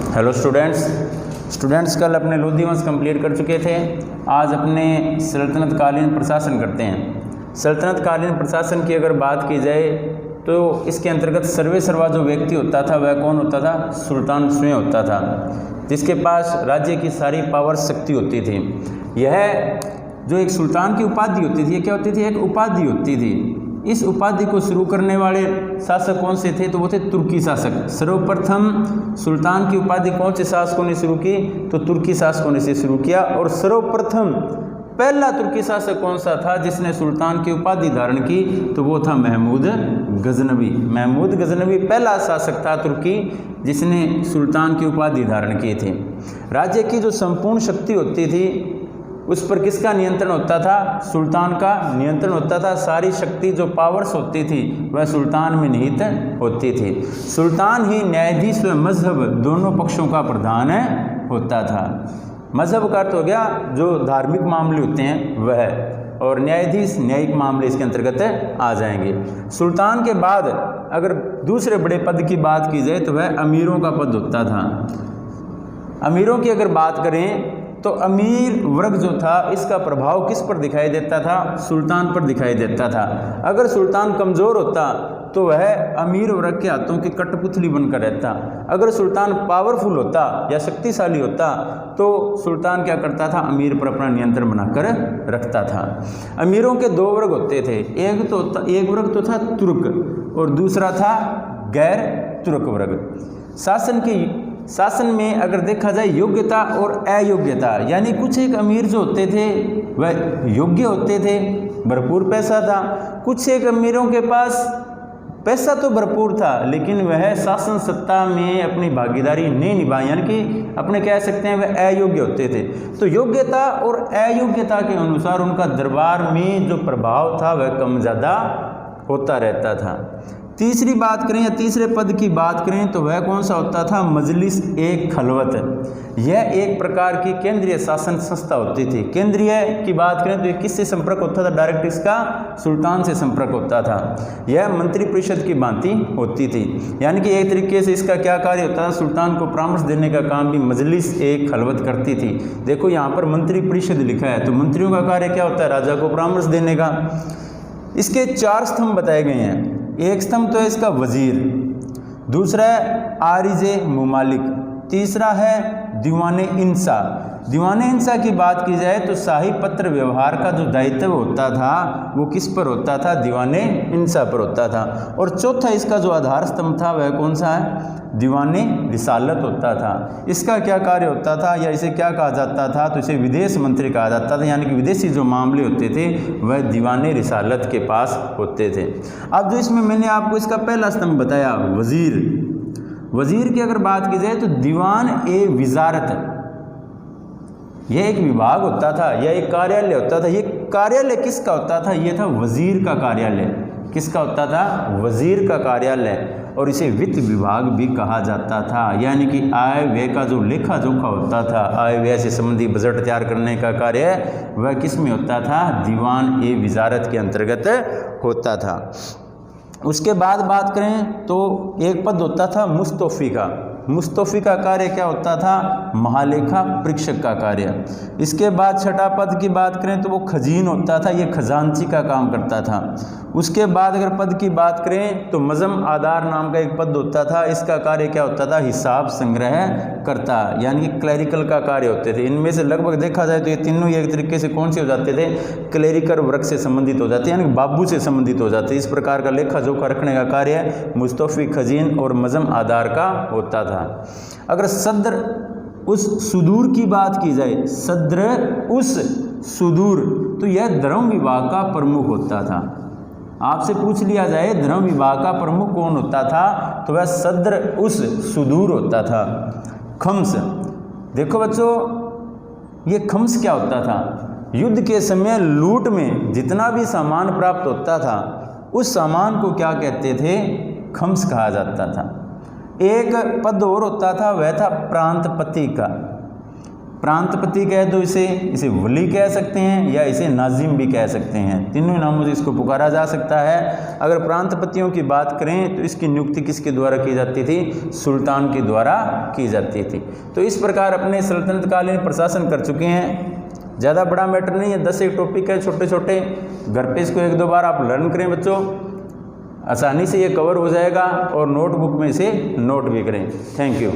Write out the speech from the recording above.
Hello students कल अपने लोधी वंश कंप्लीट कर चुके थे। आज अपने सल्तनत कालीन प्रशासन करते हैं। सल्तनत कालीन प्रशासन की अगर बात की जाए तो इसके अंतर्गत सर्वे सर्वा जो व्यक्ति होता था वह कौन होता था? सुल्तान स्वयं होता था, जिसके पास राज्य की सारी पावर शक्ति होती थी। यह जो एक सुल्तान की उपाधि होती थी, ये क्या होती थी? एक उपाधि होती थी। इस उपाधि को शुरू करने वाले शासक कौन से थे? तो वो थे तुर्की शासक। सर्वप्रथम सुल्तान की उपाधि कौन से शासकों ने शुरू की? तो तुर्की शासकों ने से शुरू किया। और सर्वप्रथम पहला तुर्की शासक कौन सा था जिसने सुल्तान की उपाधि धारण की? तो वो था महमूद गजनवी। महमूद गजनवी पहला शासक था तुर्की जिसने सुल्तान की उपाधि धारण की थी। राज्य की जो संपूर्ण शक्ति होती थी उस पर किसका नियंत्रण होता था? सुल्तान का नियंत्रण होता था। सारी शक्ति जो पावर्स होती थी वह सुल्तान में निहित होती थी। सुल्तान ही न्यायाधीश व मजहब दोनों पक्षों का प्रधान होता था। मजहब का अर्थ हो गया जो धार्मिक मामले होते हैं वह, और न्यायाधीश न्यायिक मामले इसके अंतर्गत आ जाएंगे। सुल्तान के बाद अगर दूसरे बड़े पद की बात की जाए तो वह अमीरों का पद होता था। अमीरों की अगर बात करें तो अमीर वर्ग जो था इसका प्रभाव किस पर दिखाई देता था? सुल्तान पर दिखाई देता था। अगर सुल्तान कमज़ोर होता तो वह अमीर वर्ग के हाथों की कठपुतली बनकर रहता। अगर सुल्तान पावरफुल होता या शक्तिशाली होता तो सुल्तान क्या करता था? अमीर पर अपना नियंत्रण बनाकर रखता था। अमीरों के दो वर्ग होते थे। एक वर्ग तो था तुर्क और दूसरा था गैर तुर्क वर्ग। शासन में अगर देखा जाए योग्यता और अयोग्यता, यानी कुछ एक अमीर जो होते थे वह योग्य होते थे, भरपूर पैसा था। कुछ एक अमीरों के पास पैसा तो भरपूर था लेकिन वह शासन सत्ता में अपनी भागीदारी नहीं निभाई, यानी कि अपने कह सकते हैं वह अयोग्य होते थे। तो योग्यता और अयोग्यता के अनुसार उनका दरबार में जो प्रभाव था वह कम ज़्यादा होता रहता था। तीसरी बात करें या तीसरे पद की बात करें तो वह कौन सा होता था? मजलिस ए खलवत। यह एक प्रकार की केंद्रीय शासन संस्था होती थी। केंद्रीय की बात करें तो ये किससे संपर्क होता था? डायरेक्ट इसका सुल्तान से संपर्क होता था। यह मंत्री परिषद की भांति होती थी, यानी कि एक तरीके से इसका क्या कार्य होता था? सुल्तान को परामर्श देने का काम भी मजलिस ए खलवत करती थी। देखो यहाँ पर मंत्री परिषद लिखा है, तो मंत्रियों का कार्य क्या होता है? राजा को परामर्श देने का। इसके 4 स्तंभ बताए गए हैं। एक स्तंभ तो है इसका वजीर, दूसरा है आरिजे मुमालिक, तीसरा है दीवाने इंसा। दीवाने इंसा की बात की जाए तो शाही पत्र व्यवहार का जो दायित्व होता था वो किस पर होता था? दीवाने इंसा पर होता था। और चौथा इसका जो आधार स्तंभ था वह कौन सा है? दीवाने रिसालत होता था। इसका क्या कार्य होता था या इसे क्या कहा जाता था? तो इसे विदेश मंत्री कहा जाता था, यानी कि विदेशी जो मामले होते थे वह दीवाने रिसालत के पास होते थे। अब जो इसमें मैंने आपको इसका पहला स्तंभ बताया वजीर, वजीर की अगर बात की जाए तो दीवान ए विजारत, यह एक विभाग होता था, यह एक कार्यालय होता था। ये कार्यालय किसका होता था? यह था वजीर का कार्यालय। किसका होता था? वजीर का कार्यालय। और इसे वित्त विभाग भी कहा जाता था, यानी कि आय व्यय का जो लेखा जोखा होता था, आय व्यय से संबंधी बजट तैयार करने का कार्य वह किस में होता था? दीवान ए विजारत के अंतर्गत होता था। उसके बाद बात करें तो एक पद होता था मुस्तौफी का। मुस्तौफी का कार्य क्या होता था? महालेखा परीक्षक का कार्य। इसके बाद छठा पद की बात करें तो वो खजीन होता था, ये खजांची का काम करता था। उसके बाद अगर पद की बात करें तो मजम आधार नाम का एक पद होता था। इसका कार्य क्या होता था? हिसाब संग्रह करता, यानी कि क्लैरिकल का कार्य होते थे। इनमें से लगभग देखा जाए तो ये तीनों एक तरीके से कौन से हो जाते थे? क्लैरिकल वर्ग से संबंधित हो जाते, यानी कि बाबू से संबंधित हो जाते। इस प्रकार का लेखा जोखा रखने का कार्य मुस्तौफी, खजीन और मजम आधार का होता था। अगर सद्र उस सुदूर की बात की जाए, सद्र उस सुदूर, तो यह धर्म विभाग का प्रमुख होता था। आपसे पूछ लिया जाए धर्म विभाग का प्रमुख कौन होता था तो वह सद्र उस सुदूर होता था। खम्स, देखो बच्चों ये खम्स क्या होता था? युद्ध के समय लूट में जितना भी सामान प्राप्त होता था उस सामान को क्या कहते थे? खम्स कहा जाता था। एक पद और होता था, वह था प्रांतपति का। प्रांतपति कह दो इसे वली कह सकते हैं या इसे नाजिम भी कह सकते हैं। तीनों नामों से इसको पुकारा जा सकता है। अगर प्रांतपतियों की बात करें तो इसकी नियुक्ति किसके द्वारा की जाती थी? सुल्तान के द्वारा की जाती थी। तो इस प्रकार अपने सल्तनत कालीन प्रशासन कर चुके हैं। ज़्यादा बड़ा मैटर नहीं है, 10 एक टॉपिक है छोटे छोटे, घर पे इसको 1-2 बार आप लर्न करें बच्चों, आसानी से ये कवर हो जाएगा और नोटबुक में इसे नोट भी करें। Thank you.